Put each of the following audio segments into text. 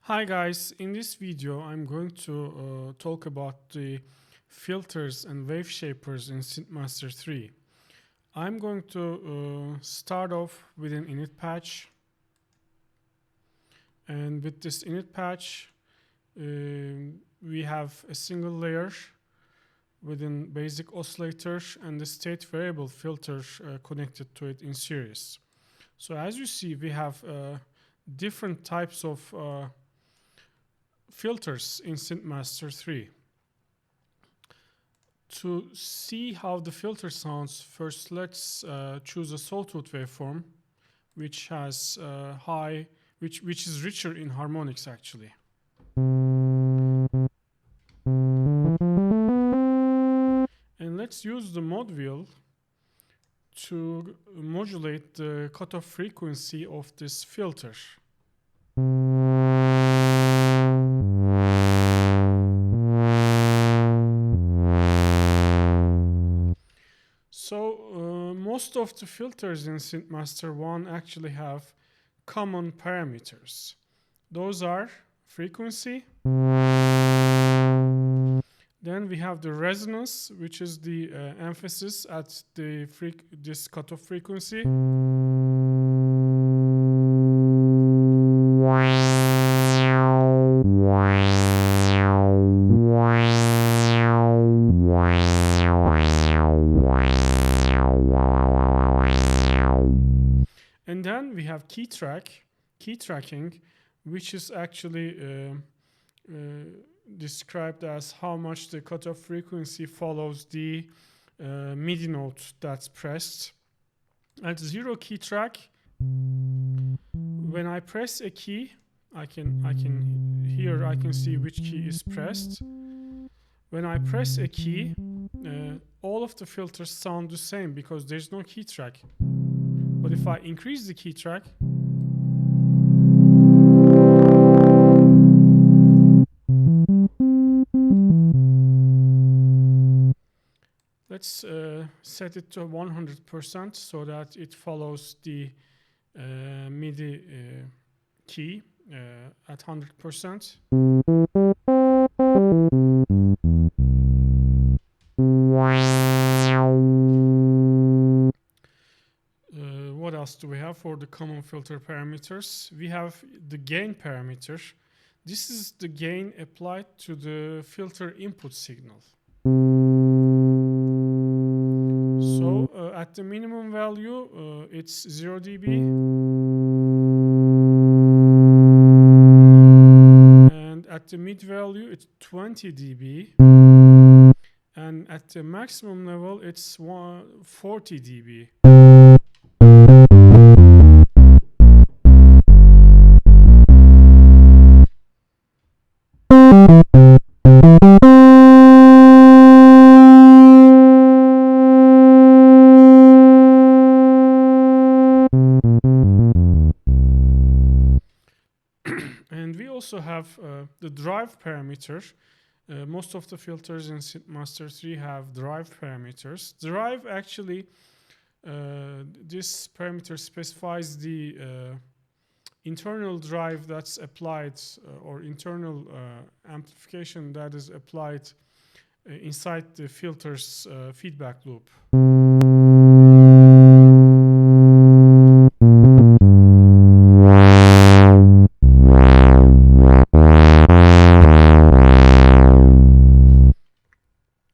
Hi guys, in this video I'm going to talk about the filters and Waveshapers in SynthMaster 3. I'm going to start off with an init patch, and with this init patch we have a single layer within basic oscillator and the state variable filter connected to it in series. So as you see, we have different types of filters in SynthMaster 3. To see how the filter sounds, first let's choose a sawtooth waveform which has which is richer in harmonics actually. And let's use the mod wheel to modulate the cutoff frequency of this filter. So most of the filters in SynthMaster 1 actually have common parameters. Those are frequency, then we have the resonance, which is the emphasis at the this cutoff frequency. And then we have key tracking, which is actually described as how much the cutoff frequency follows the MIDI note that's pressed. At zero key track, when I press a key, I can see which key is pressed. When I press a key, all of the filters sound the same because there's no key track. But if I increase the key track, let's set it to 100% so that it follows the MIDI key at 100%. What else do we have for the common filter parameters? We have the gain parameter. This is the gain applied to the filter input signal. So at the minimum value, it's 0 dB. And at the mid value, it's 20 dB. And at the maximum level, it's 40 dB. And we also have the drive parameter. Most of the filters in SynthMaster 3 have drive parameters. Drive actually, this parameter specifies the internal drive that's applied or internal amplification that is applied inside the filter's feedback loop.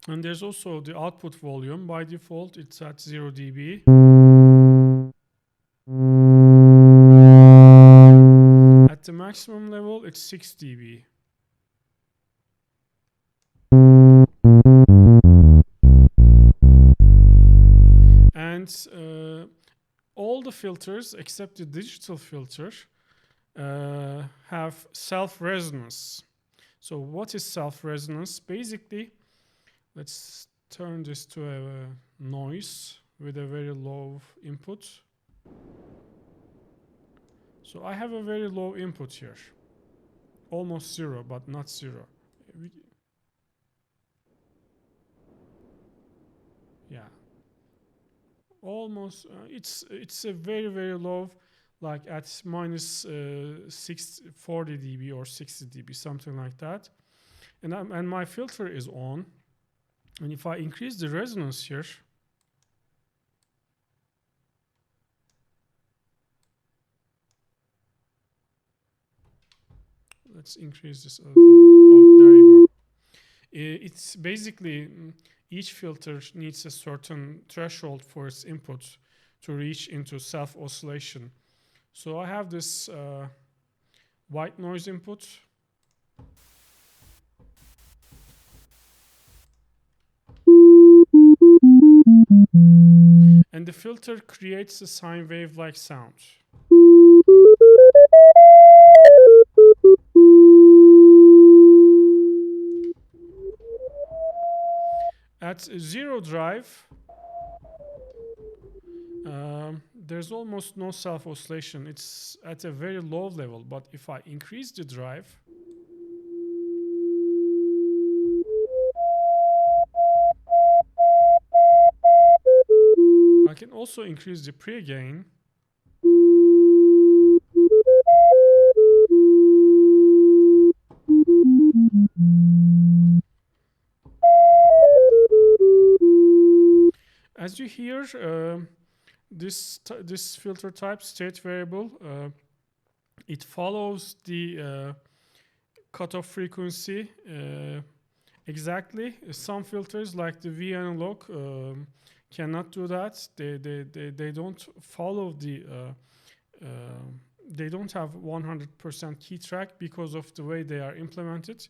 And there's also the output volume. By default, it's at 0 dB. At the maximum level, it's 6 dB. And all the filters except the digital filter have self-resonance. So what is self-resonance? Basically, let's turn this to a noise with a very low input. So I have a very low input here. Almost zero, but not zero. Yeah. Almost, it's a very, very low, like at minus 40 dB or 60 dB, something like that. And my filter is on. And if I increase the resonance here, let's increase this a little bit. Oh, there you go. It's basically each filter needs a certain threshold for its input to reach into self-oscillation. So I have this white noise input. And the filter creates a sine wave-like sound. At zero drive, there's almost no self-oscillation. It's at a very low level, but if I increase the drive, I can also increase the pre-gain. As you hear, this filter type, state variable, it follows the cutoff frequency exactly. Some filters like the VAnalog cannot do that. They don't follow the they don't have 100% key track because of the way they are implemented.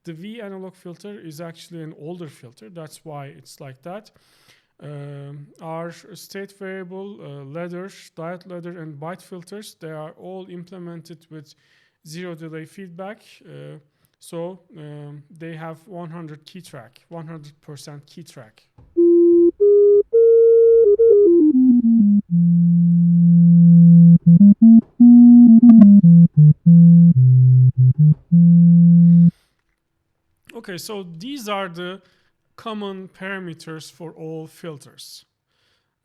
The VAnalog filter is actually an older filter. That's why it's like that. Our state variable, ladder, diode ladder, and byte filters, they are all implemented with zero delay feedback. So they have 100% key track. Okay, so these are the common parameters for all filters.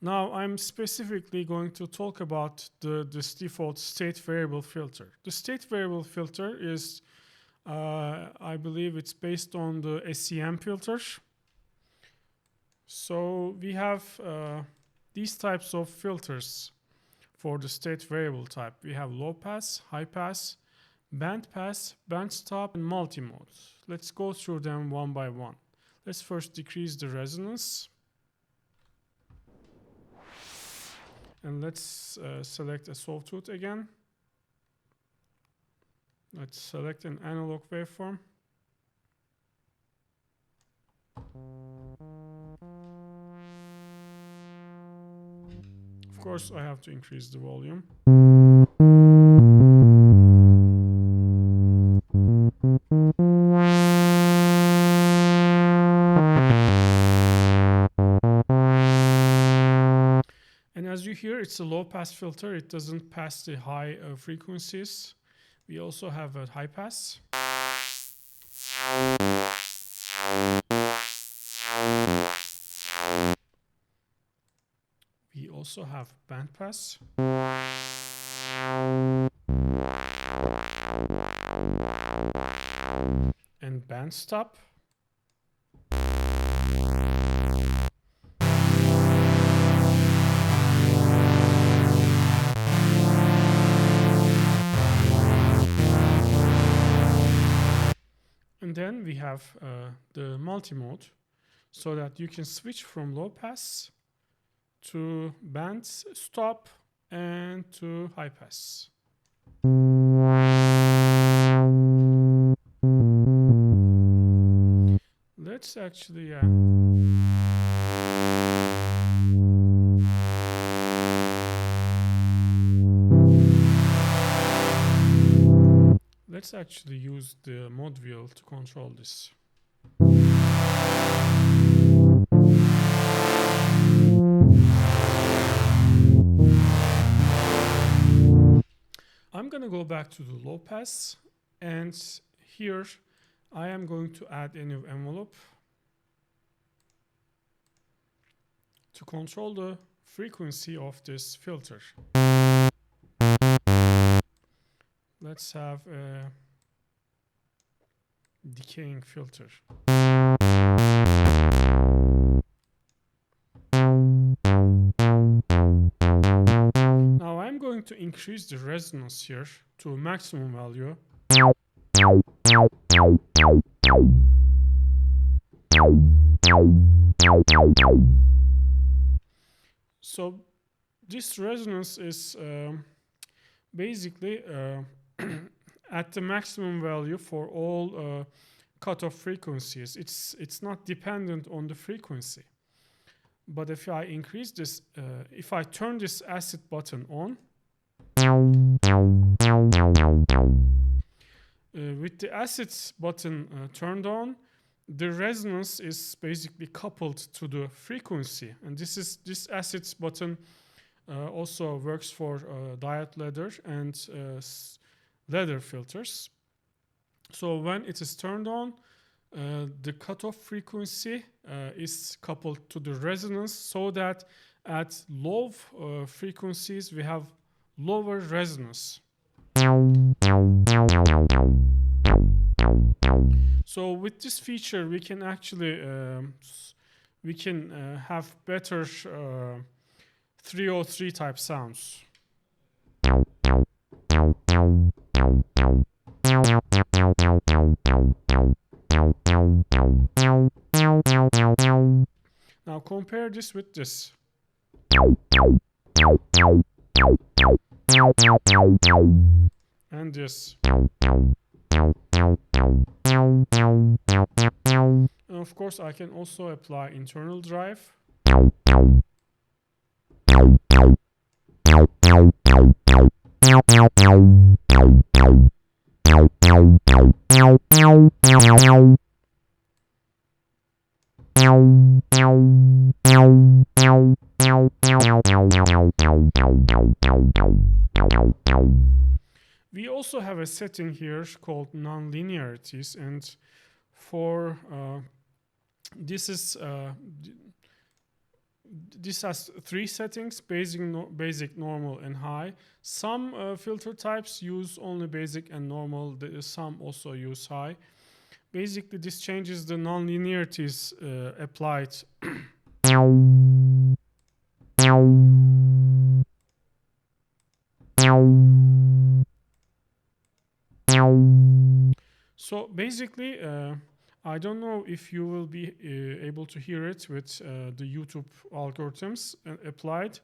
Now I'm specifically going to talk about this default state variable filter. The state variable filter is, I believe it's based on the SEM filter. So we have these types of filters for the state variable type. We have low pass, high pass, band pass, band stop, and multi-mode. Let's go through them one by one. Let's first decrease the resonance. And let's select a sawtooth again. Let's select an analog waveform. Of course, I have to increase the volume. And as you hear, it's a low pass filter. It doesn't pass the high frequencies. We also have a high pass. We also have band pass. And band stop. And then we have the multi-mode, so that you can switch from low pass to band stop and to high pass. Let's actually let's actually use the mod wheel to control this. I'm going to go back to the low pass, and here I am going to add a new envelope to control the frequency of this filter. let's have a decaying filter. Now I'm going to increase the resonance here to a maximum value. So this resonance is basically at the maximum value for all cutoff frequencies. It's not dependent on the frequency. But if I increase this, if I turn this acid button on, with the acid button turned on, the resonance is basically coupled to the frequency, and this acid button also works for diode ladder and ladder filters. So when it is turned on, the cutoff frequency is coupled to the resonance, so that at low frequencies we have lower resonance. So with this feature we can actually have better 303 type sounds. Now compare this with this. And this. And of course I can also apply internal drive. We also have a setting here called non-linearities, and for this has three settings: basic, normal, and high. Some filter types use only basic and normal. Some also use high. Basically, this changes the non-linearities applied. So basically, I don't know if you will be able to hear it with the YouTube algorithms applied.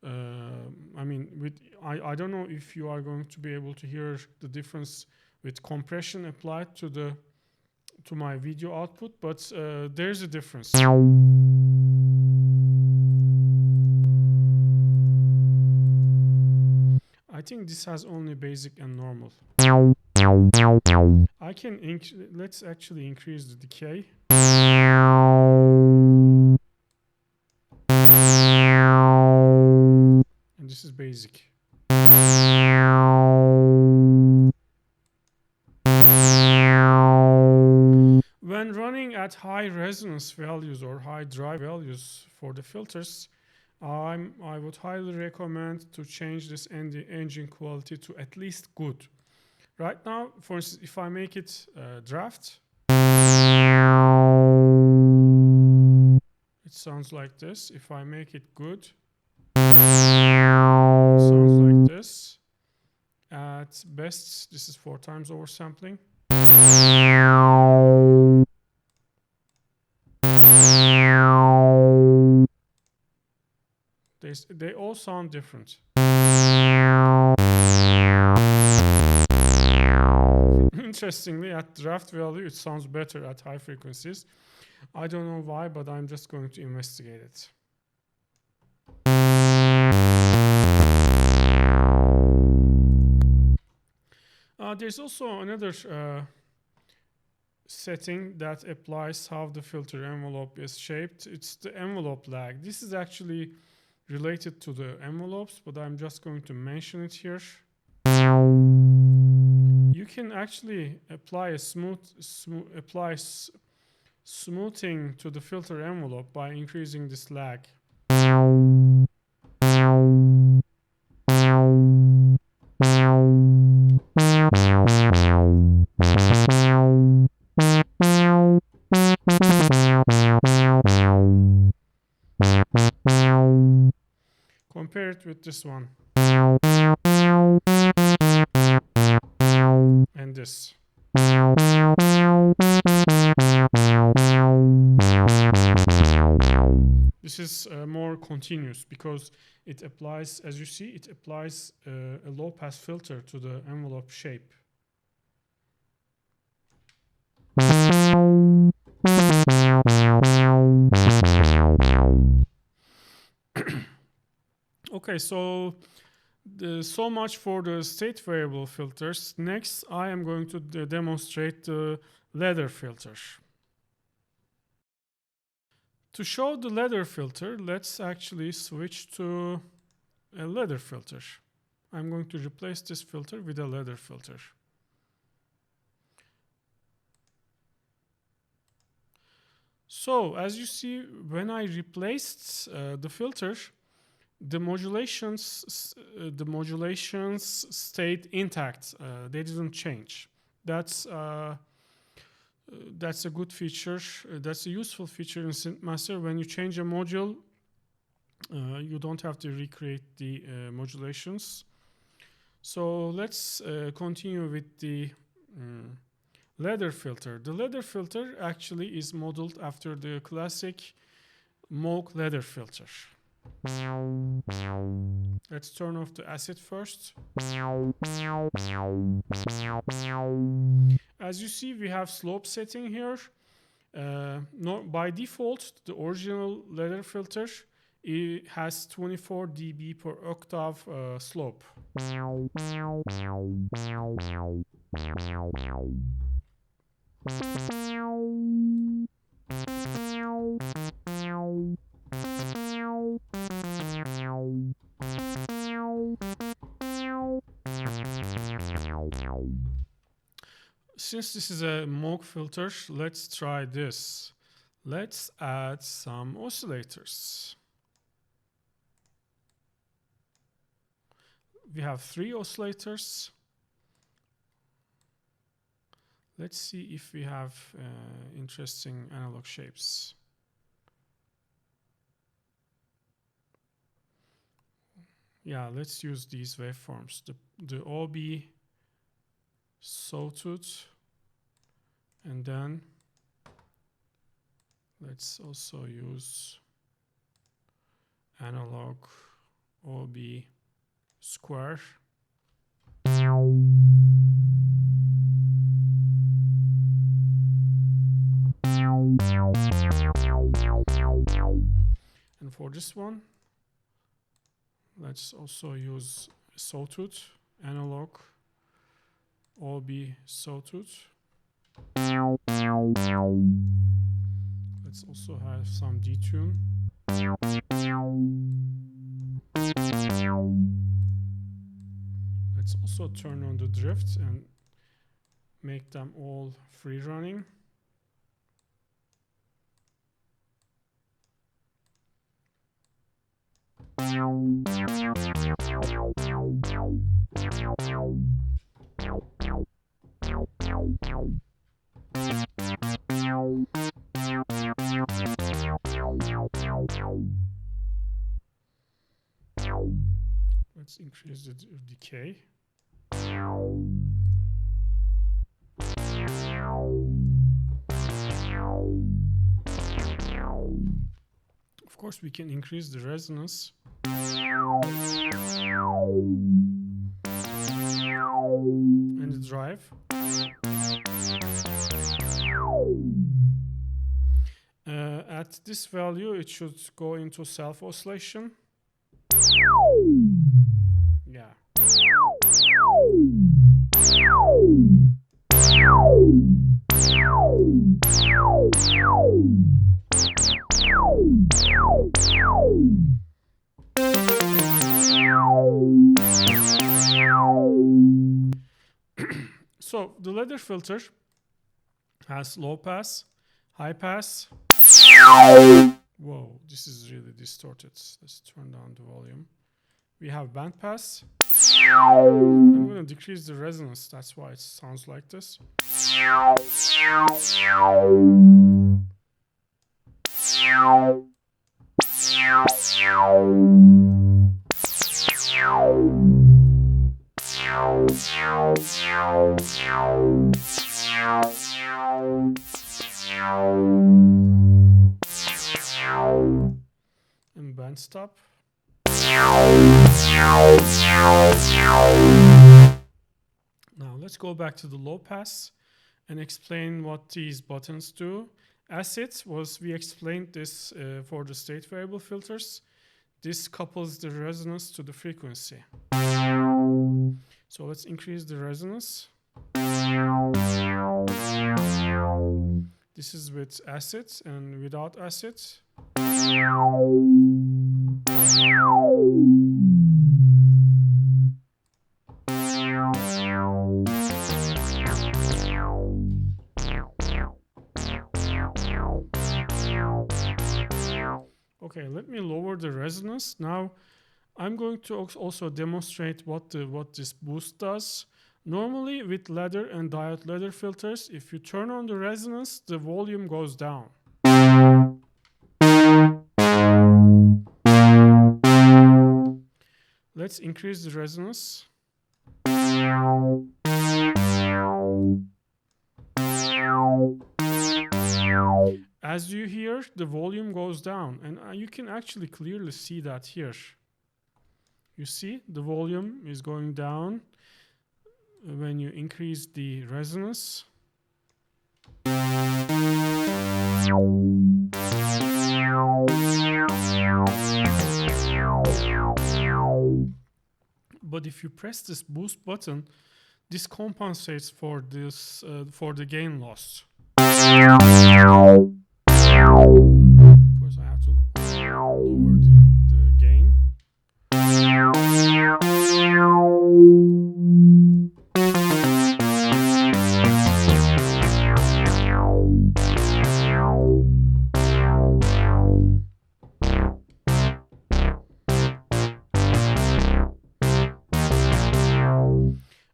I mean, I don't know if you are going to be able to hear the difference with compression applied to my video output, but there's a difference. I think this has only basic and normal. I can let's actually increase the decay. And this is basic. When running at high resonance values or high drive values for the filters, I would highly recommend to change this engine quality to at least good. Right now, for instance, if I make it draft, it sounds like this. If I make it good, it sounds like this. At best, this is 4 times oversampling. They all sound different. Interestingly, at draft value, it sounds better at high frequencies. I don't know why, but I'm just going to investigate it. There's also another setting that applies how the filter envelope is shaped. It's the envelope lag. This is actually related to the envelopes, but I'm just going to mention it here. You can actually apply a smoothing to the filter envelope by increasing this lag. with this one. And this. This is more continuous because it applies, as you see, it applies a low pass filter to the envelope shape. Okay, so so much for the state variable filters. Next, I am going to demonstrate the ladder filter. To show the ladder filter, let's actually switch to a ladder filter. I'm going to replace this filter with a ladder filter. So, as you see, when I replaced the filter, the modulations stayed intact. They didn't change. That's a good feature. That's a useful feature in SynthMaster. When you change a module, you don't have to recreate the modulations. So let's continue with the ladder filter. The ladder filter actually is modeled after the classic Moog ladder filter. Let's turn off the acid first. As you see, we have slope setting here. By default, the original ladder filter, it has 24 dB per octave slope. Since this is a Moog filter, let's try this. Let's add some oscillators. We have 3 oscillators. Let's see if we have interesting analog shapes. Yeah, let's use these waveforms. The OB sawtooth, and then let's also use analog OB square. And for this one, let's also use sawtooth, analog OB sawtooth. Let's also have some detune. Let's also turn on the drift and make them all free running. Let's increase the decay. Of course, we can increase the resonance. And the drive. At this value, it should go into self-oscillation. Yeah. So the ladder filter has low pass, high pass. Whoa, this is really distorted. Let's turn down the volume. We have band pass. I'm going to decrease the resonance. That's why it sounds like this. And band stop. Now let's go back to the low pass and explain what these buttons do. Acid was, we explained this for the state variable filters. This couples the resonance to the frequency. So let's increase the resonance. This is with acid, and without acid. Okay, let me lower the resonance. Now I'm going to also demonstrate what this boost does. Normally with ladder and diode ladder filters, if you turn on the resonance, the volume goes down. Let's increase the resonance. As you hear, the volume goes down, and you can actually clearly see that here. You see, the volume is going down when you increase the resonance. But if you press this boost button, this compensates for this for the gain loss. Of course, I have to lower the gain.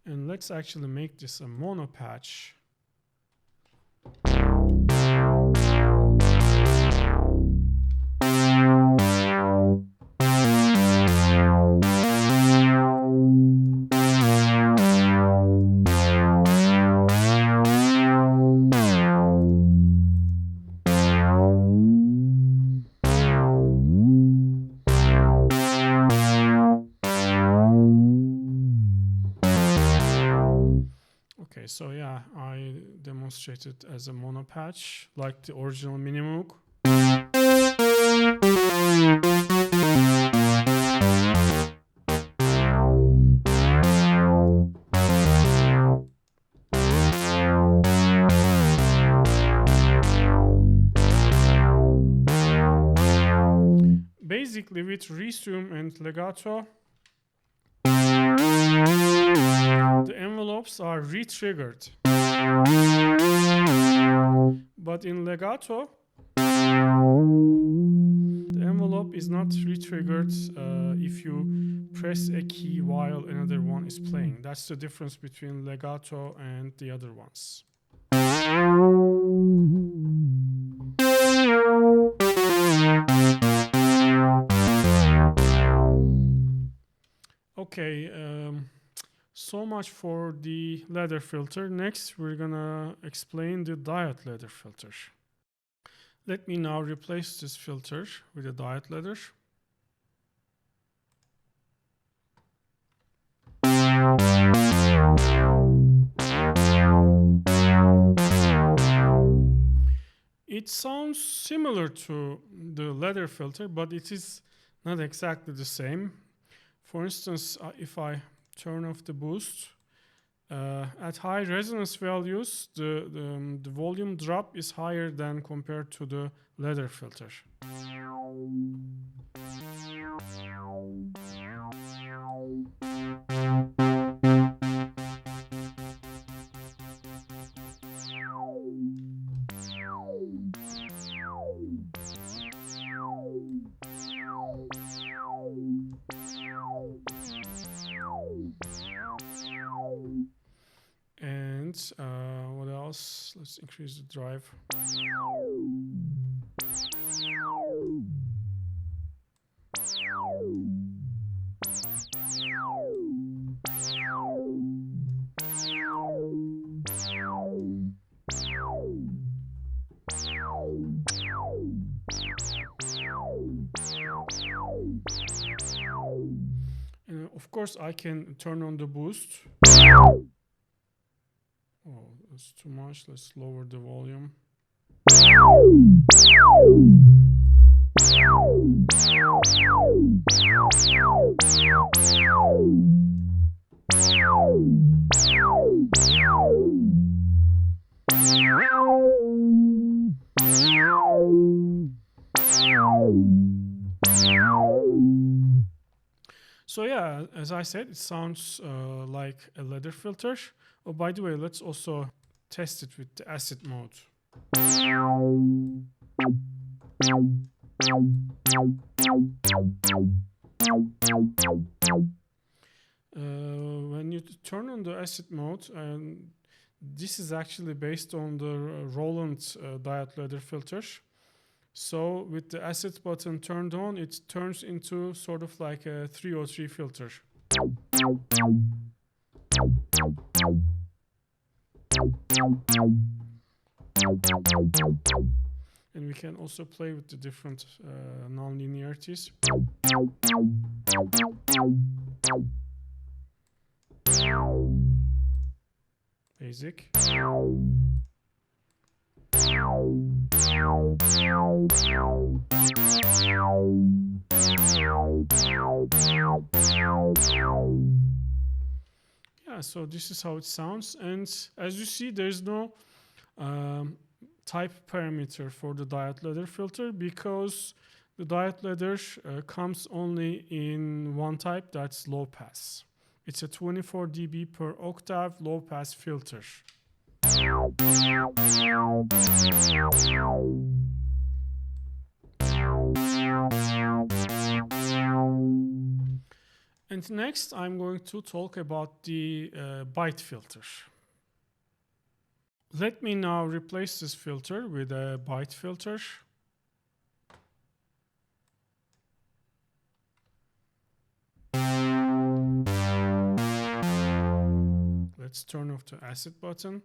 And let's actually make this a mono patch. Okay, so yeah, I demonstrated as a mono patch, like the original Minimoog. Basically, with resume and legato, the envelopes are re-triggered. But in legato, the envelope is not re-triggered if you press a key while another one is playing. That's the difference between legato and the other ones. Okay, so much for the ladder filter. Next, we're gonna explain the diode ladder filter. Let me now replace this filter with a diode ladder. It sounds similar to the ladder filter, but it is not exactly the same. For instance, if I turn off the boost, at high resonance values, the volume drop is higher than compared to the ladder filter. And what else? Let's increase the drive. Of course, I can turn on the boost. Oh, that's too much. Let's lower the volume. So yeah, as I said, it sounds like a ladder filter. Oh, by the way, let's also test it with the acid mode. When you turn on the acid mode, this is actually based on the Roland diode ladder filter. So with the acid button turned on, it turns into sort of like a 303 filter. And we can also play with the different non-linearities. Basic. Yeah, so this is how it sounds. And as you see, there's no type parameter for the diode ladder filter because the diode ladder comes only in one type, that's low pass. It's a 24 dB per octave low pass filter. And next I'm going to talk about the byte filter. Let me now replace this filter with a byte filter. Let's turn off the acid button.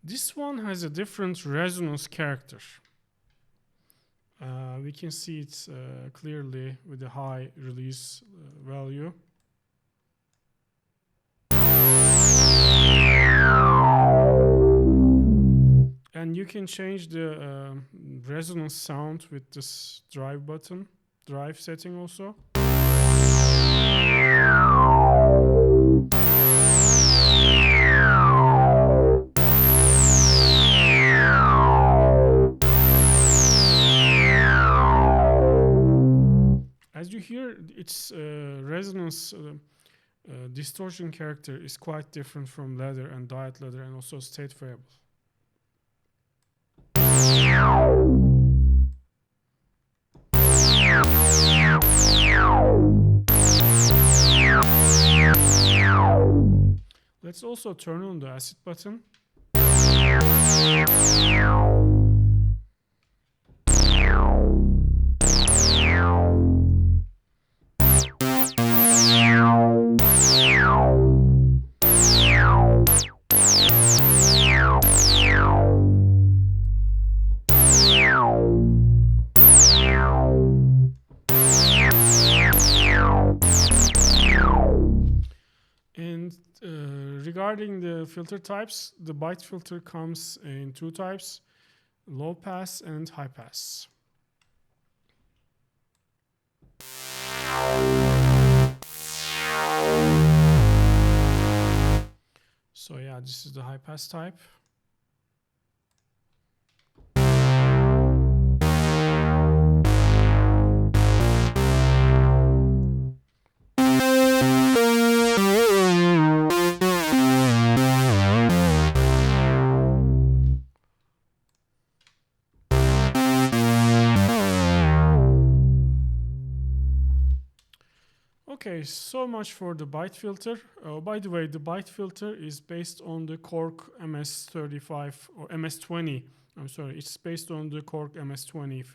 This one has a different resonance character. We can see it clearly with the high release value. And you can change the resonance sound with this drive button, drive setting also. As you hear, its resonance distortion character is quite different from ladder and diode ladder and also state variable. Let's also turn on the acid button. Regarding the filter types, the byte filter comes in two types, low pass and high pass. So yeah, this is the high pass type. Okay, so much for the byte filter. By the way, the byte filter is based on the Korg MS35 or MS20. I'm sorry, it's based on the Korg MS20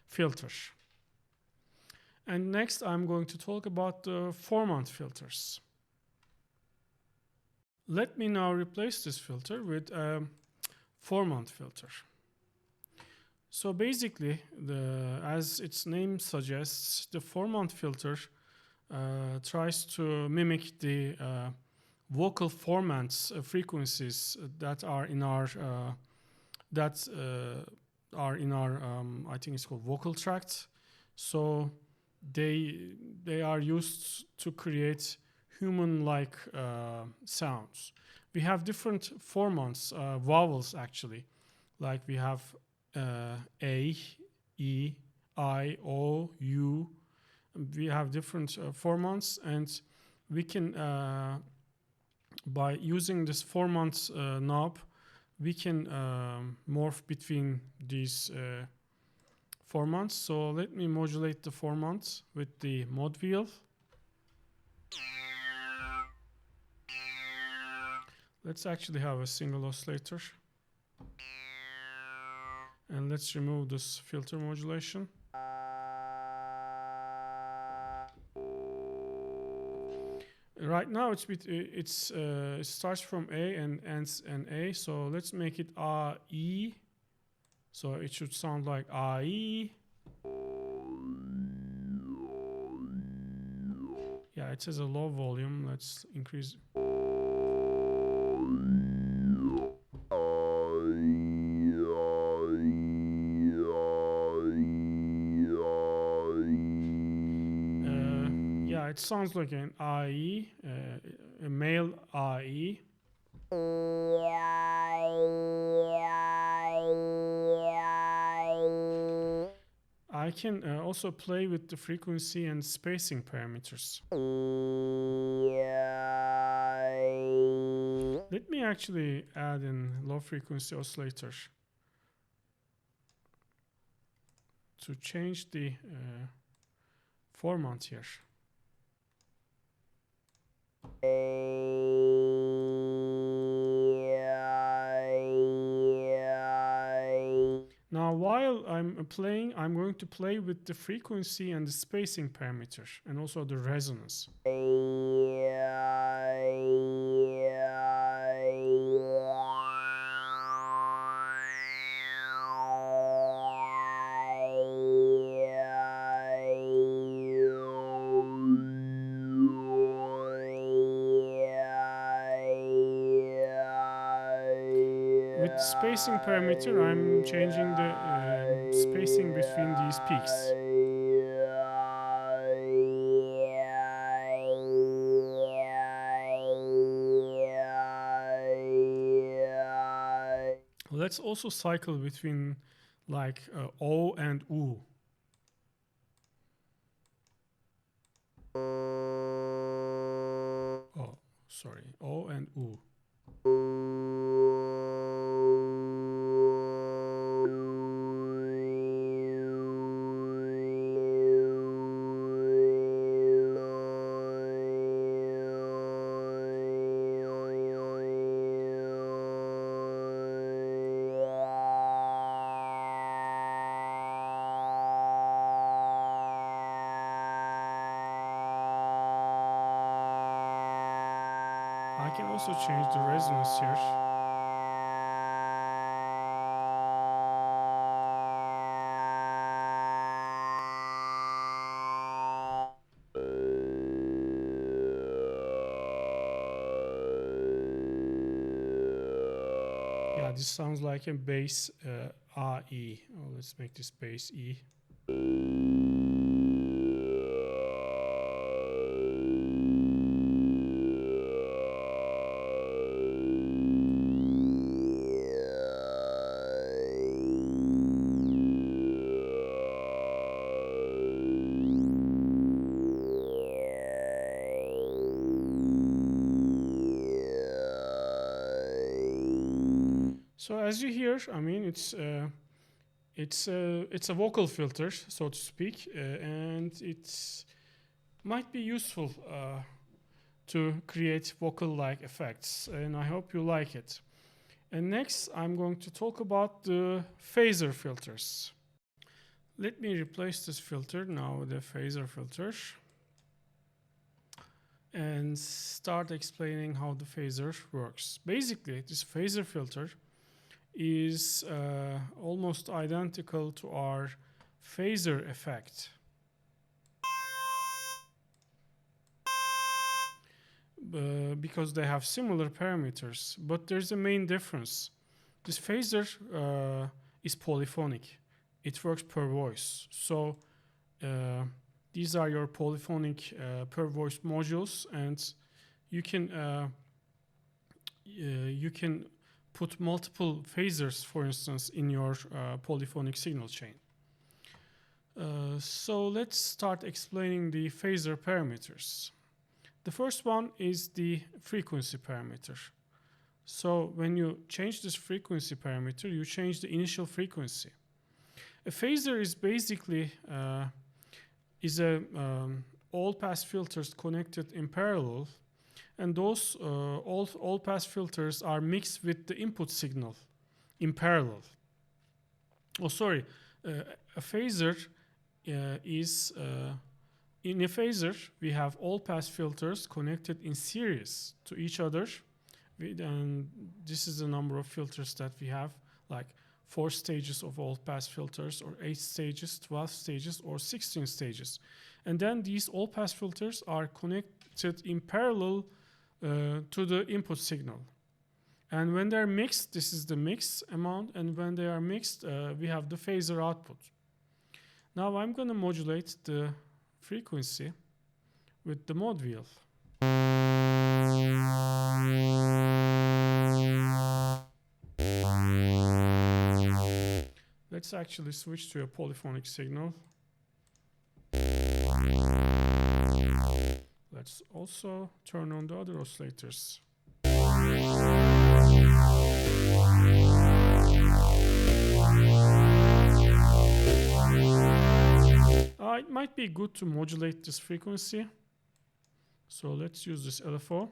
filter. And next I'm going to talk about the Formant filters. Let me now replace this filter with a Formant filter. So basically, as its name suggests, the Formant filter tries to mimic the vocal formants frequencies that are in our I think it's called vocal tract. So they are used to create human-like sounds. We have different formants, vowels actually, like we have A, E, I, O, U. We have different formants, and we can, by using this formant knob, we can morph between these formants. So let me modulate the formant with the mod wheel. Let's actually have a single oscillator. And let's remove this filter modulation. Right now it starts from A and ends in A, so let's make it A-E. So it should sound like A-E. Yeah, it has a low volume. Let's increase. Yeah, it sounds like an AE, a male AE. I can also play with the frequency and spacing parameters. Let me actually add in low frequency oscillator to change the formant here. Now while I'm playing, I'm going to play with the frequency and the spacing parameter and also the resonance. With the spacing parameter, I'm changing the spacing between these peaks. Let's also cycle between like O and U. Oh, sorry, O and U. I can also change the resonance here. Yeah, this sounds like a bass A-E. Oh, let's make this bass E. So as you hear, I mean, it's a vocal filter, so to speak, and it might be useful to create vocal-like effects, and I hope you like it. And next, I'm going to talk about the phaser filters. Let me replace this filter now with a phasor filter and start explaining how the phasor works. Basically, this phasor filter is almost identical to our phasor effect. Because they have similar parameters, but there's a main difference. This phasor is polyphonic. It works per voice. So these are your polyphonic per voice modules, and you can put multiple phasors, for instance, in your polyphonic signal chain. So let's start explaining the phasor parameters. The first one is the frequency parameter. So when you change this frequency parameter, you change the initial frequency. A phasor is basically all pass filters connected in parallel, and those all pass filters are mixed with the input signal in parallel. Oh, sorry, a phasor is in a phasor, we have all pass filters connected in series to each other. And this is the number of filters that we have, like 4 stages of all pass filters, or 8 stages, 12 stages, or 16 stages. And then these all pass filters are connected in parallel to the input signal. And when they're mixed, this is the mix amount. And when they are mixed, we have the phasor output. Now I'm going to modulate the frequency with the mod wheel. Let's actually switch to a polyphonic signal. Let's also turn on the other oscillators. It might be good to modulate this frequency. So let's use this LFO.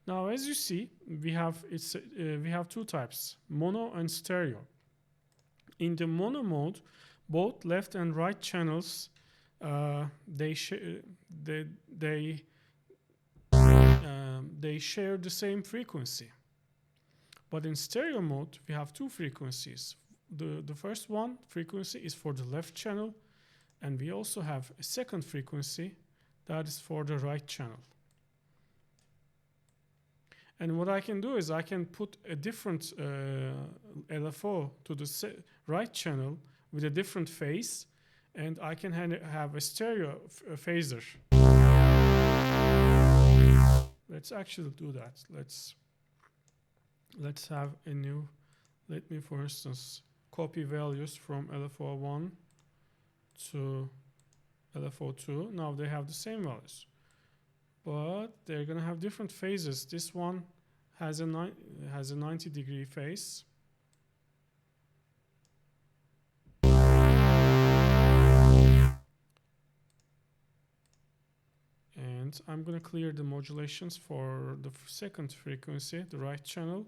Now, as you see, we have 2 types, mono and stereo. In the mono mode, both left and right channels they share the same frequency. But in stereo mode, we have 2 frequencies. The first one frequency is for the left channel, and we also have a second frequency that is for the right channel. And what I can do is I can put a different LFO to the right channel with a different phase, and I can have a stereo phasor. Let's actually do that. Let's have a new, let me for instance copy values from LFO1 to LFO2. Now they have the same values, but they're going to have different phases. This one has a 90-degree phase. And I'm going to clear the modulations for the second frequency, the right channel.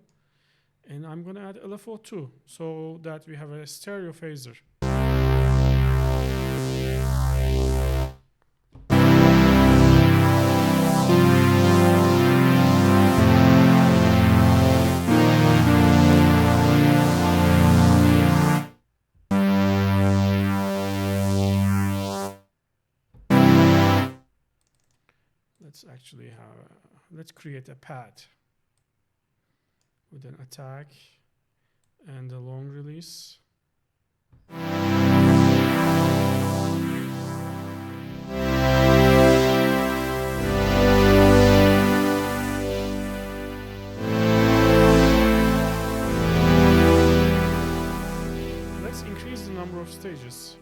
And I'm going to add LFO2 so that we have a stereo phasor. Let's create a pad with an attack and a long release. Let's increase the number of stages.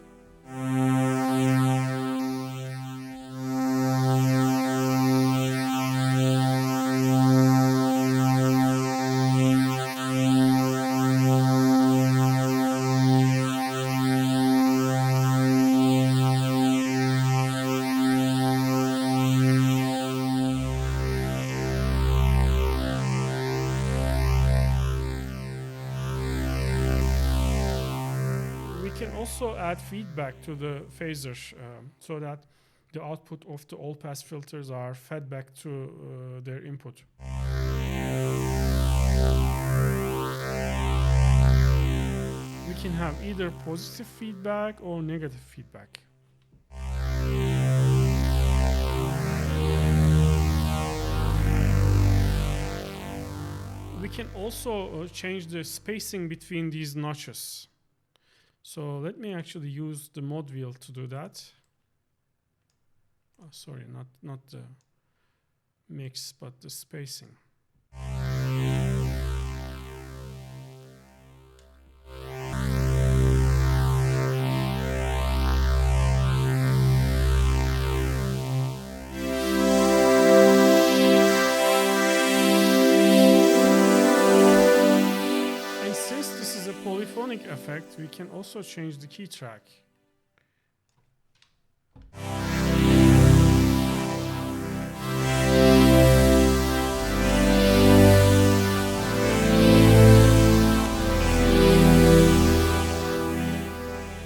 add feedback to the phaser so that the output of the all-pass filters are fed back to their input. We can have either positive feedback or negative feedback. We can also change the spacing between these notches. So let me actually use the mod wheel to do that. Oh, sorry, not the mix, but the spacing. Polyphonic effect, we can also change the key track.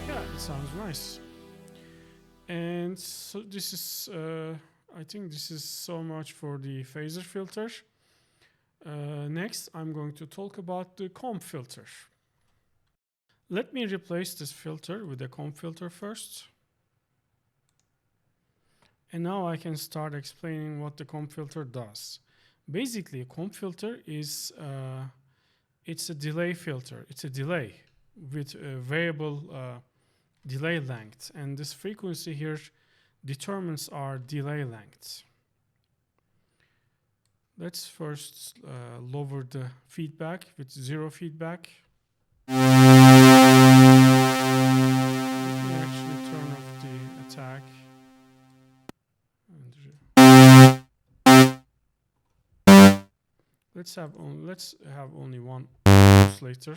Yeah, it sounds nice. And so this is, I think this is so much for the phaser filter. Next, I'm going to talk about the comb filter. Let me replace this filter with a comb filter first. And now I can start explaining what the comb filter does. Basically, a comb filter is it's a delay filter. It's a delay with a variable delay length. And this frequency here determines our delay length. Let's first lower the feedback with 0 feedback. Let me actually turn off the attack. Let's have only one oscillator.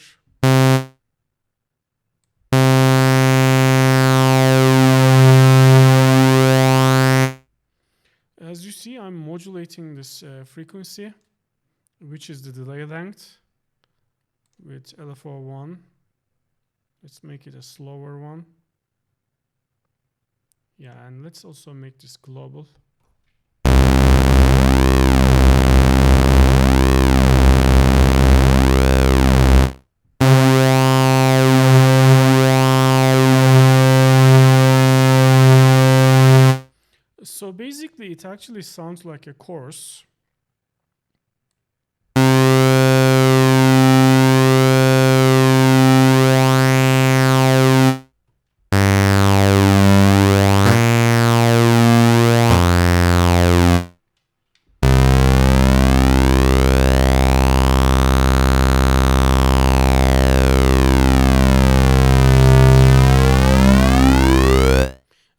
As you see, I'm modulating this frequency, which is the delay length, with LFO1. Let's make it a slower one. Yeah, and let's also make this global. So basically, it actually sounds like a chorus.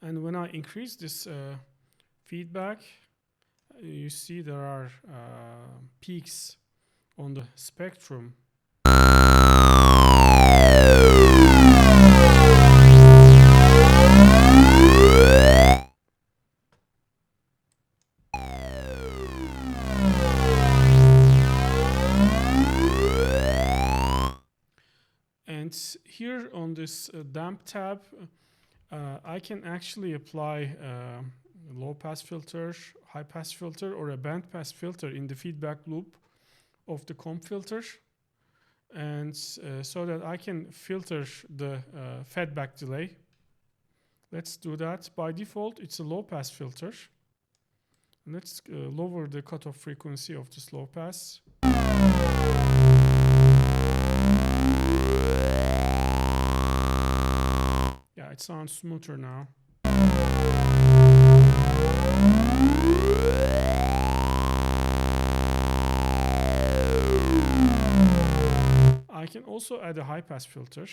And when I increase this feedback, you see there are peaks on the spectrum. And here on this damp tab, I can actually apply low pass filter, high pass filter, or a band pass filter in the feedback loop of the comb filter, and so that I can filter the feedback delay. Let's do that. By default, it's a low pass filter. Let's lower the cutoff frequency of this low pass. Yeah, it sounds smoother now. I can also add a high pass filter.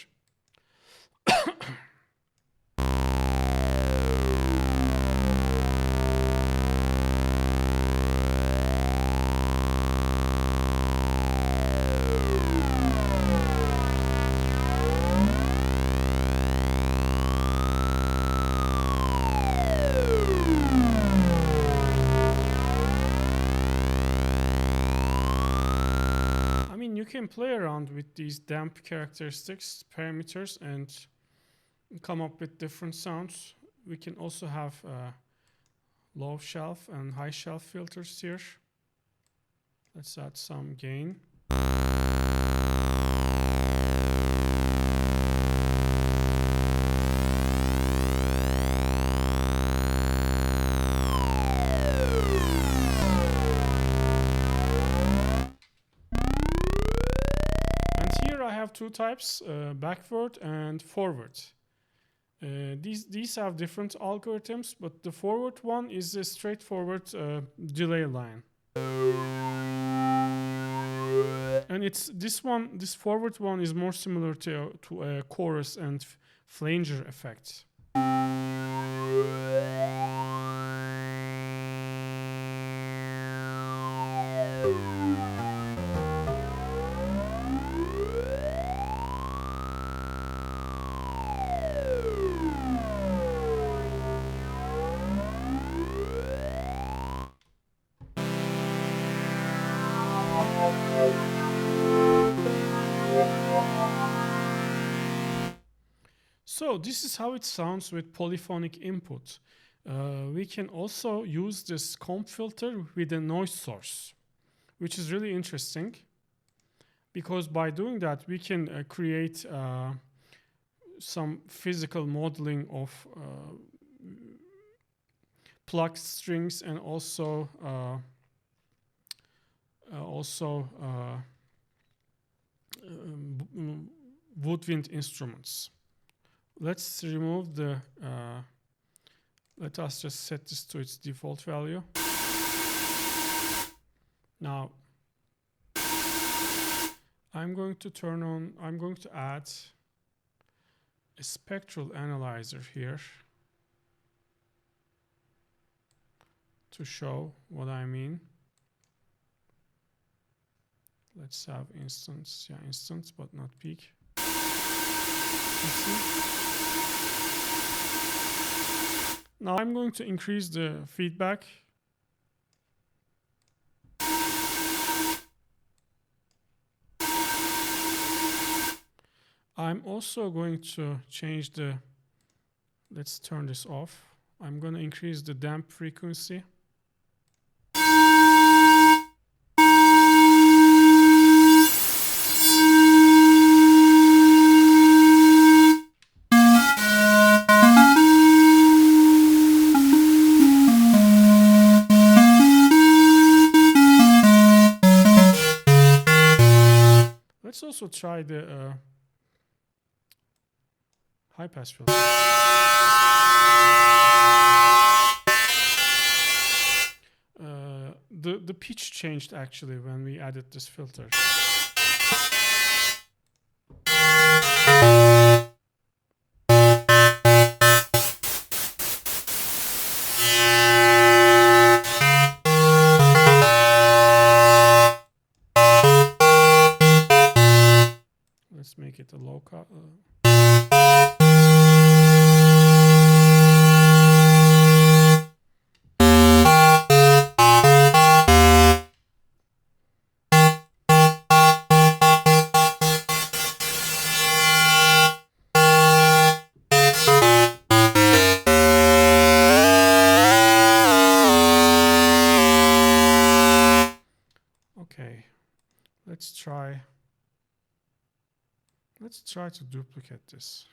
You can play around with these damp characteristics, parameters, and come up with different sounds. We can also have low shelf and high shelf filters here. Let's add some gain. Have two types, backward and forward. These have different algorithms, but the forward one is a straightforward delay line. And this forward one is more similar to a chorus and flanger effect. So this is how it sounds with polyphonic input. We can also use this comp filter with a noise source, which is really interesting, because by doing that we can create some physical modeling of plucked strings and also woodwind instruments. Let's remove the, let us just set this to its default value. Now, I'm going to add a spectral analyzer here to show what I mean. Let's have instance, but not peak. Now I'm going to increase the feedback. I'm also going to change the, let's turn this off. I'm going to increase the damp frequency. Let's also try the high pass filter. The pitch changed actually when we added this filter. Let's make it a low cut. Okay, let's try to duplicate this.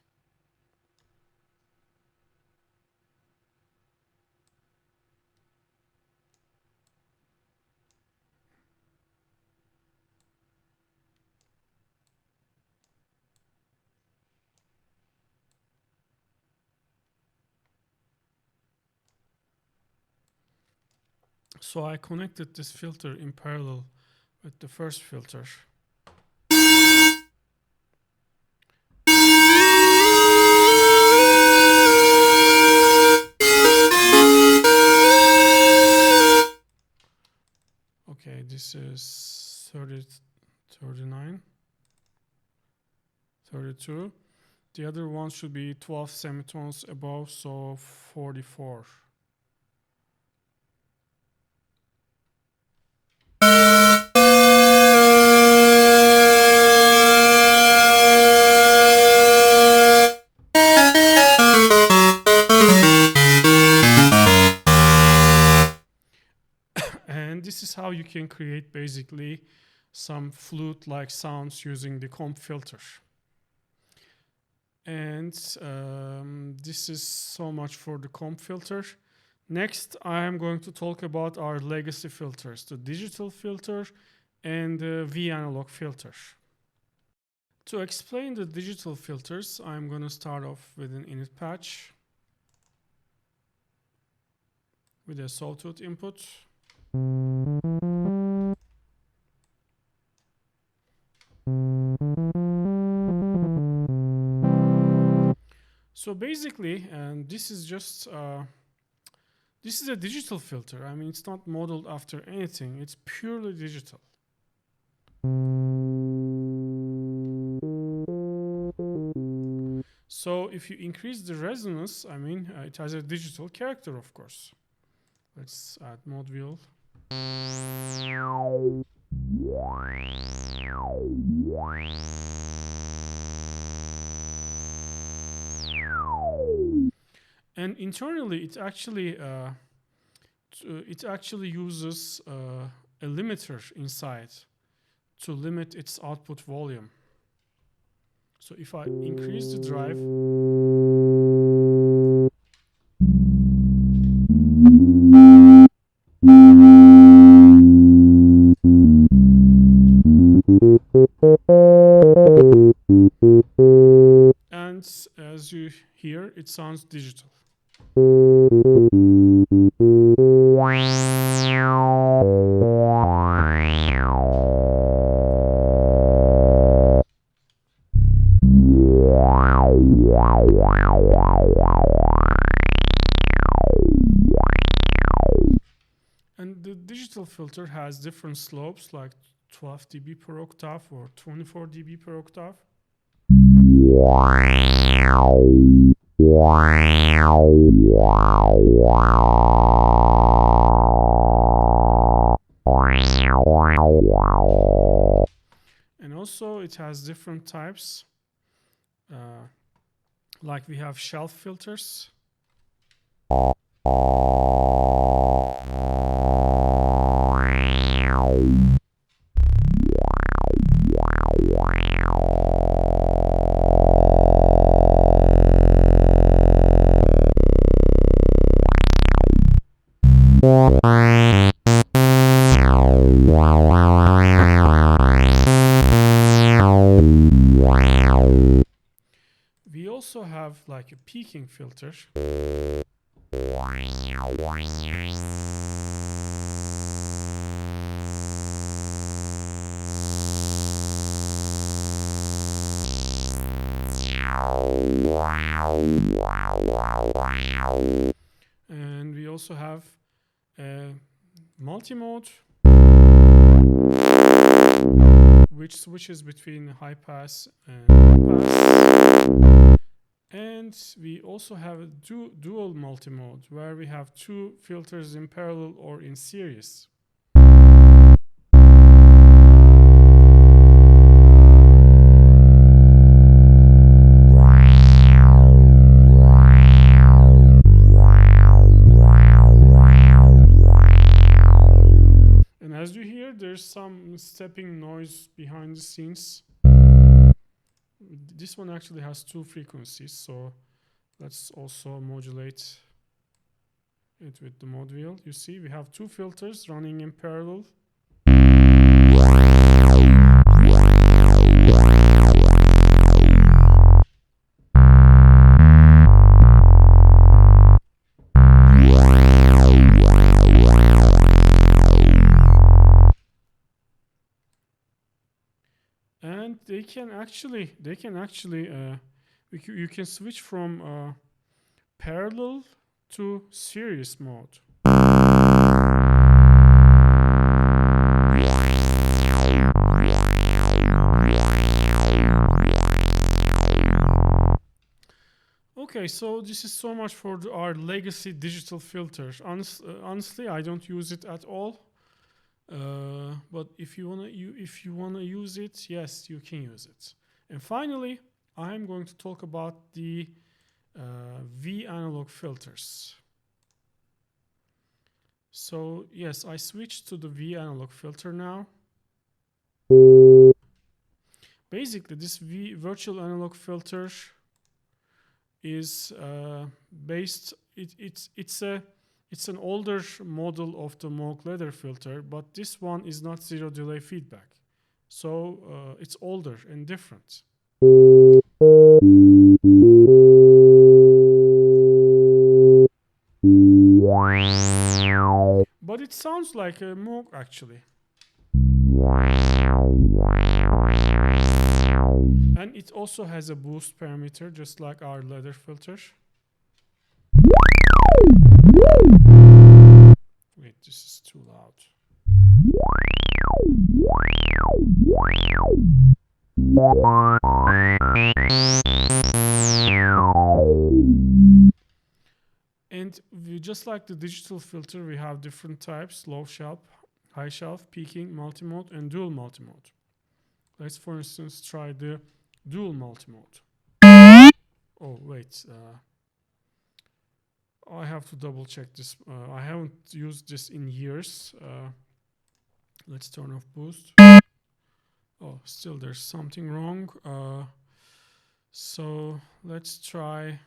So I connected this filter in parallel with the first filter. Okay, this is 30, 39, 32. The other one should be 12 semitones above, so 44. this is how you can create basically some flute-like sounds using the comp filter. And this is so much for the comp filter. Next, I am going to talk about our legacy filters, the digital filter and the VAnalog filter. To explain the digital filters, I'm going to start off with an init patch with a sawtooth input. So basically, and this is just this is a digital filter. I mean, it's not modeled after anything. It's purely digital. So if you increase the resonance, I mean, it has a digital character, of course. Let's add mod wheel. And internally, it actually uses a limiter inside to limit its output volume. So if I increase the drive, and as you hear, it sounds digital. And the digital filter has different slopes, like 12 dB per octave or 24 dB per octave. And also it has different types, like we have shelf filters. We also have like a peaking filter. And we also have a multi-mode, which switches between high pass and low pass. And we also have a dual multi-mode, where we have two filters in parallel or in series. And as you hear, there's some stepping noise behind the scenes. This one actually has two frequencies, so let's also modulate it with the mod wheel. You see, we have two filters running in parallel. And they can actually you can switch from parallel to series mode. Okay, so this is so much for our legacy digital filter. Honestly, I don't use it at all. But if you wanna use it, yes, you can use it. And finally, I'm going to talk about the VAnalog filters. So yes, I switched to the VAnalog filter now. Basically, this virtual analog filter is it's an older model of the Moog ladder filter, but this one is not zero delay feedback. So it's older and different. But it sounds like a Moog actually. And it also has a boost parameter, just like our ladder filter. Wait, this is too loud. And just like the digital filter, we have different types: low shelf, high shelf, peaking, multimode, and dual multimode. Let's, for instance, try the dual multimode. Oh, wait. I have to double check this. I haven't used this in years. Let's turn off boost. Oh, still there's something wrong. So let's try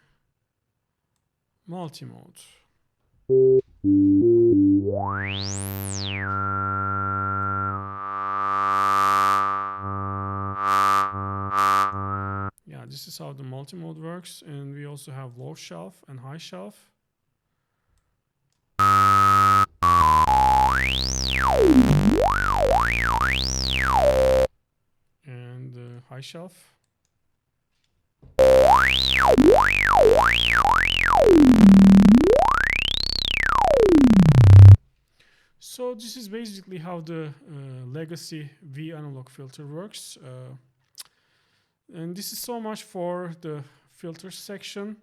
multimode. Yeah, this is how the multimode works, and we also have low shelf and high shelf. And high shelf. So this is basically how the legacy VAnalog filter works. And this is so much for the filter section.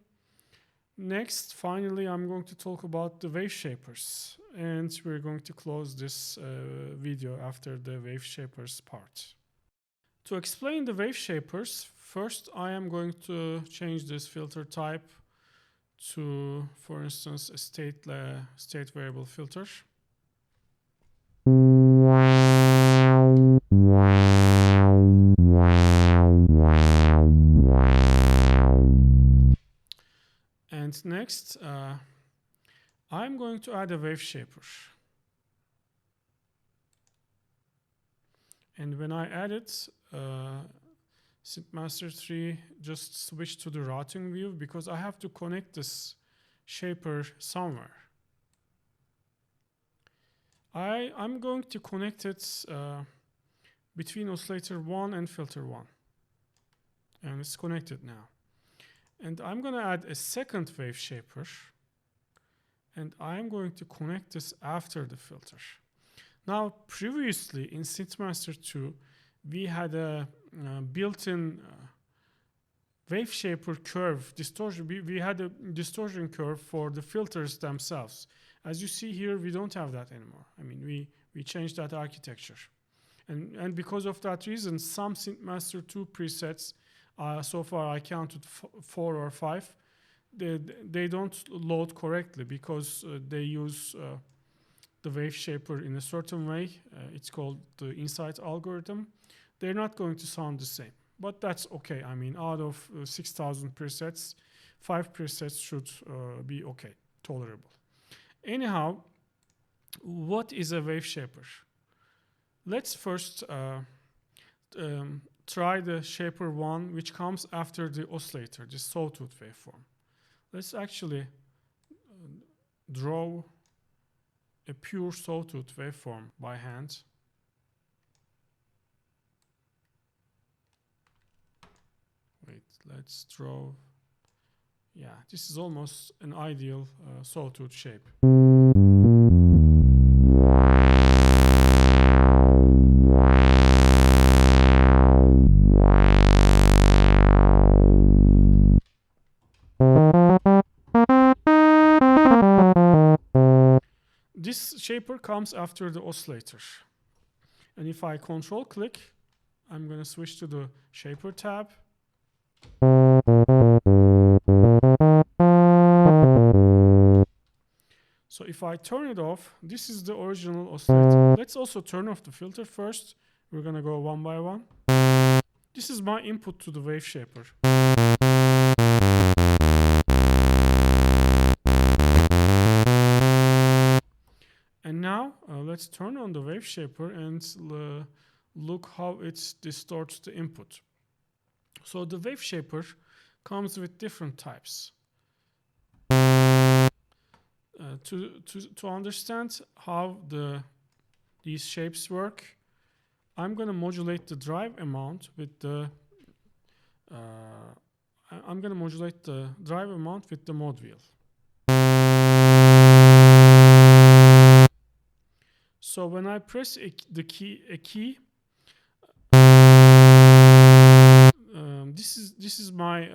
Next, finally, I'm going to talk about the Waveshapers. And we're going to close this video after the Waveshapers part. To explain the Waveshapers, first I am going to change this filter type to, for instance, a state variable filter. And next, I'm going to add a Waveshaper. And when I add it, SynthMaster 3 just switched to the routing view because I have to connect this shaper somewhere. I'm going to connect it between oscillator 1 and filter 1. And it's connected now. And I'm going to add a second Waveshaper. And I'm going to connect this after the filter. Now, previously in SynthMaster 2, we had a built-in Waveshaper curve distortion. We had a distortion curve for the filters themselves. As you see here, we don't have that anymore. I mean, we changed that architecture. And because of that reason, some SynthMaster 2 presets, so far I counted 4 or 5, they don't load correctly because they use the Waveshaper in a certain way. It's called the insight algorithm. They're not going to sound the same, but that's okay. I mean, out of 6,000 presets, 5 presets should be okay, tolerable. Anyhow, what is a Waveshaper? Let's first try the shaper 1, which comes after the oscillator, the sawtooth waveform. Let's actually draw a pure sawtooth waveform by hand. Wait, let's draw. Yeah, this is almost an ideal sawtooth shape. This shaper comes after the oscillator. And if I control click, I'm going to switch to the shaper tab. So if I turn it off, this is the original oscillator. Let's also turn off the filter first. We're gonna go one by one. This is my input to the Waveshaper. And now let's turn on the Waveshaper and look how it distorts the input. So the Waveshaper comes with different types. To understand how these shapes work, I'm going to modulate the drive amount with the mod wheel. So when I press a key, this is my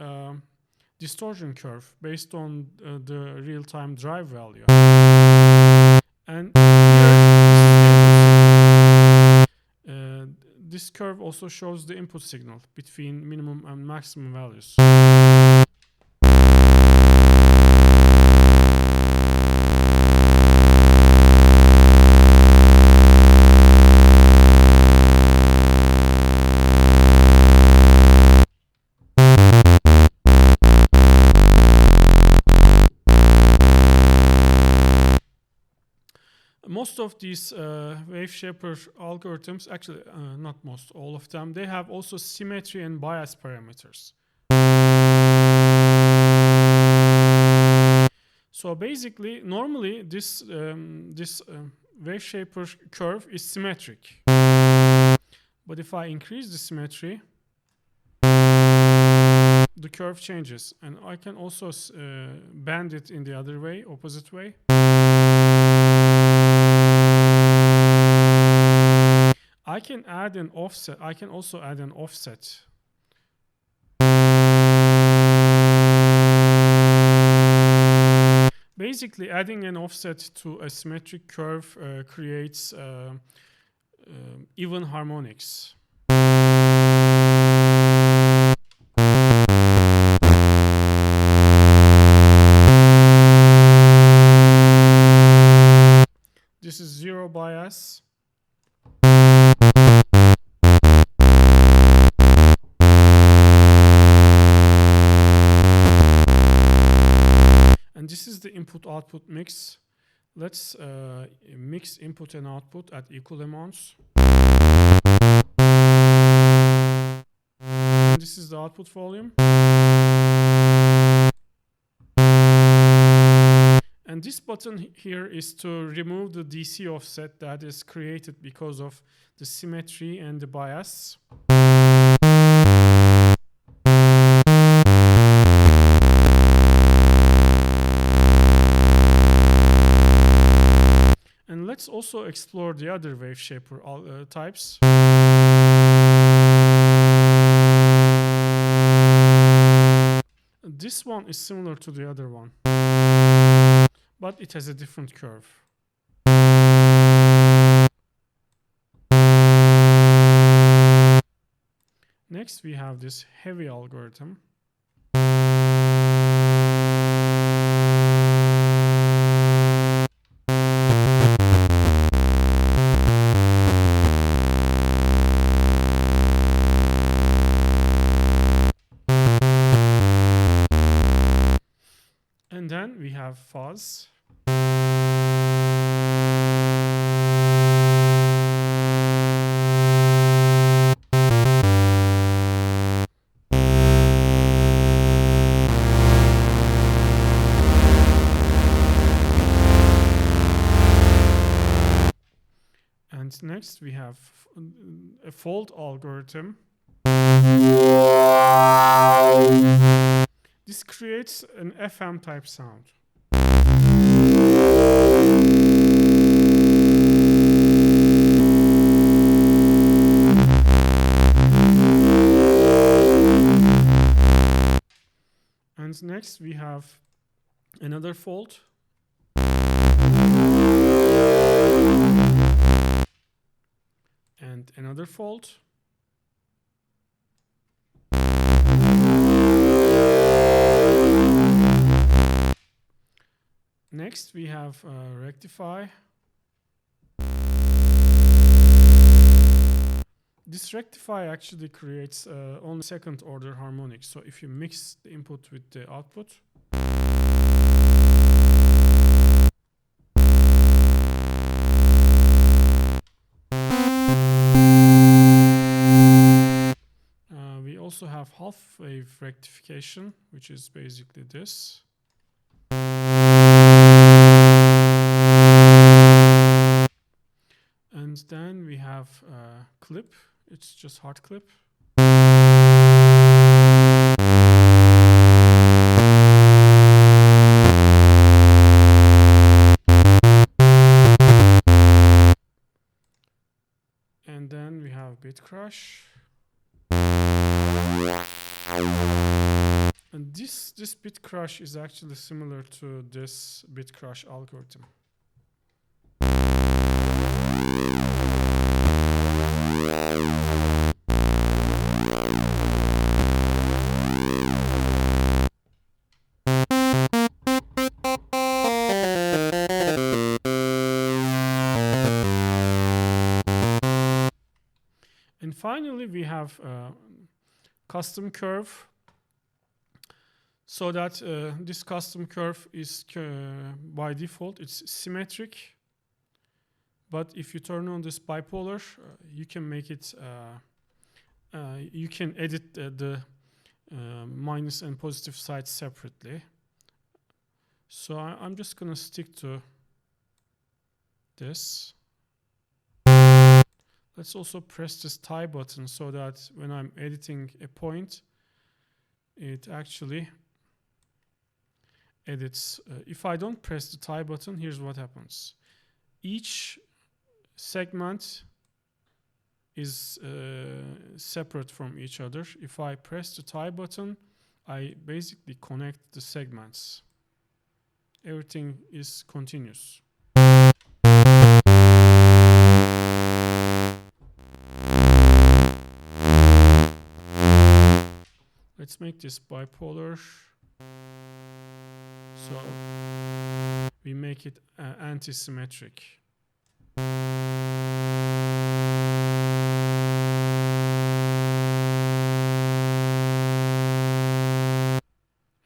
distortion curve based on the real-time drive value. And here, this curve also shows the input signal between minimum and maximum values. Most of these Waveshaper algorithms, actually not most, all of them, they have also symmetry and bias parameters. So basically, normally this Waveshaper curve is symmetric. But if I increase the symmetry, the curve changes. And I can also bend it in the other way, opposite way. I can add an offset. I can also add an offset. Basically, adding an offset to a symmetric curve creates even harmonics. This is zero bias. And this is the input-output mix. Let's mix input and output at equal amounts. And this is the output volume. And this button here is to remove the DC offset that is created because of the symmetry and the bias. And let's also explore the other Waveshaper types. This one is similar to the other one, but it has a different curve. Next, we have this heavy algorithm. And then we have fuzz. And next we have a fold algorithm. This creates an FM type sound. And next we have another fold. And another fold. Next, we have rectify. This rectify actually creates only second order harmonics. So if you mix the input with the output, we also have half wave rectification, which is basically this. And then we have clip. It's just hard clip. And then we have bit crush. And this bit crush is actually similar to this bit crush algorithm. And finally, we have custom curve. So that this custom curve is by default, it's symmetric. But if you turn on this bipolar, you can make it, you can edit the minus and positive sides separately. So I'm just gonna stick to this. Let's also press this tie button so that when I'm editing a point, it actually edits. If I don't press the tie button, here's what happens. Each segment is separate from each other. If I press the tie button, I basically connect the segments. Everything is continuous. Let's make this bipolar. So we make it anti-symmetric.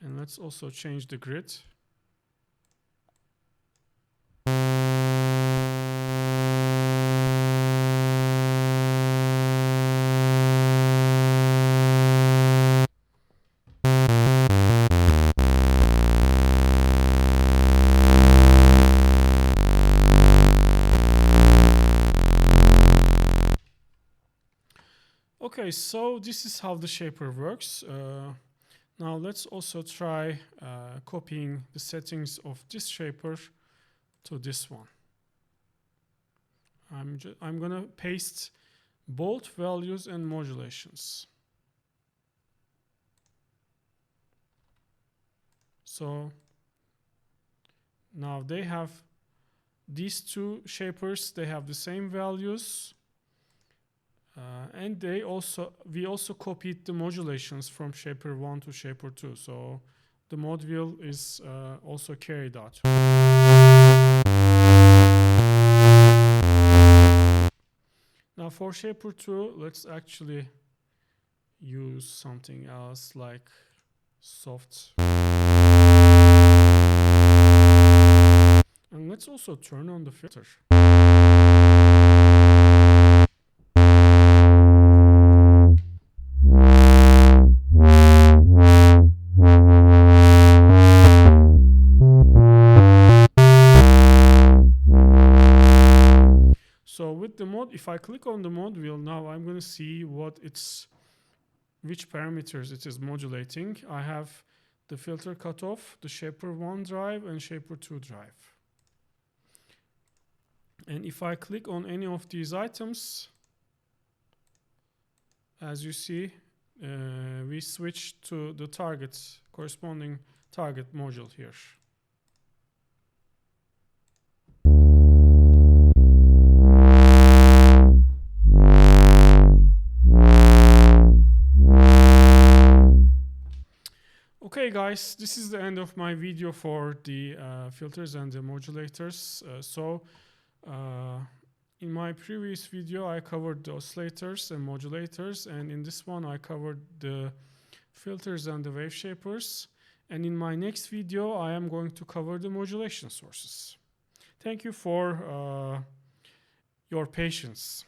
And let's also change the grid. Okay, so this is how the shaper works. Now let's also try copying the settings of this shaper to this one. I'm gonna paste both values and modulations. So now they have these two shapers, they have the same values. And we also copied the modulations from shaper 1 to shaper 2. So the mod wheel is also carried out. Now for shaper 2, let's actually use something else like soft. And let's also turn on the filter. So with the mod, if I click on the mod wheel, now I'm going to see which parameters it is modulating. I have the filter cutoff, the shaper 1 drive, and shaper 2 drive. And if I click on any of these items, as you see, we switch to the corresponding target module here. Okay guys, this is the end of my video for the filters and the modulators. In my previous video I covered the oscillators and modulators, and in this one I covered the filters and the waveshapers. And in my next video I am going to cover the modulation sources. Thank you for your patience.